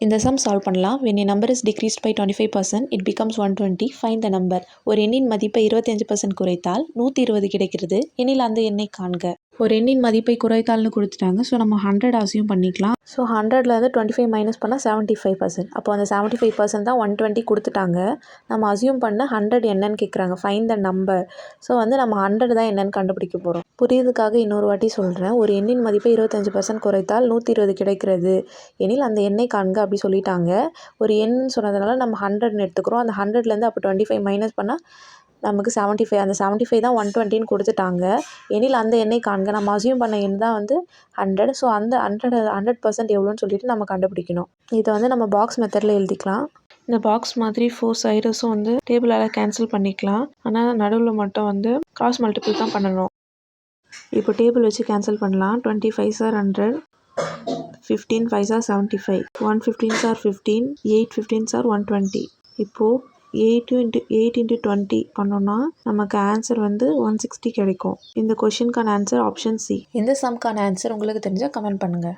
இந்த some solve பண்ணலாம். when a number is decreased by 25% it becomes 120. find the number. ஒரு எண்ணின் மதிப்பை 25% குறைத்தால் 120 கிடைக்கிறது எனில் அந்த எண்ணை காண்க. ஒரு எண்ணின் மதிப்பை குறைத்தால்னு கொடுத்துட்டாங்க. ஸோ நம்ம 100 அசியூம் பண்ணிக்கலாம். ஸோ 100லேருந்து 25 மைனஸ் பண்ணால் 75%. அப்போ அந்த 75% தான் 120 கொடுத்துட்டாங்க. நம்ம அசியூம் பண்ண 100 என்னன்னு கேட்குறாங்க. Find the number. ஸோ வந்து நம்ம 100 தான் என்னன்னு கண்டுபிடிக்க போகிறோம். புரியுதுக்காக இன்னொரு வாட்டி சொல்கிறேன். ஒரு எண்ணின் மதிப்பை 25% குறைத்தால் 120 கிடைக்கிறது எனில் அந்த எண்ணை காண்க அப்படி சொல்லிட்டாங்க. ஒரு எண் சொன்னதுனால நம்ம 100ன்னு எடுத்துக்கிறோம். அந்த 100லேருந்து அப்போ 25 மைனஸ் பண்ணால் நமக்கு 75. அந்த 75 தான் 120ன்னு கொடுத்துட்டாங்க. எனில் அந்த எண்ணை காண்க. நம்ம அசியூம் பண்ண எண் தான் வந்து 100. ஸோ அந்த 100% எவ்வளோன்னு சொல்லிட்டு நம்ம கண்டுபிடிக்கணும். இதை வந்து நம்ம பாக்ஸ் மெத்தடில் எழுதிக்கலாம். இந்த பாக்ஸ் மாதிரி 4 சைடஸும் வந்து டேபிளால் கேன்சல் பண்ணிக்கலாம். ஆனால் நடுவில் மட்டும் வந்து கிராஸ் மல்டிபிள் தான் பண்ணணும். இப்போ டேபிள் வச்சு கேன்சல் பண்ணலாம். 25 ஆர் 100, 15 5 ஆர் 75, 115 ஆர் 15, 8 15 ஆர் 120. இப்போது 8 × 20 பண்ணோன்னா நமக்கு ஆன்சர் வந்து 160 கிடைக்கும். இந்த கொஷினுக்கான ஆன்சர் ஆப்ஷன் சி. இந்த சம்க்கான ஆன்சர் உங்களுக்கு தெரிஞ்சால் கமெண்ட் பண்ணுங்கள்.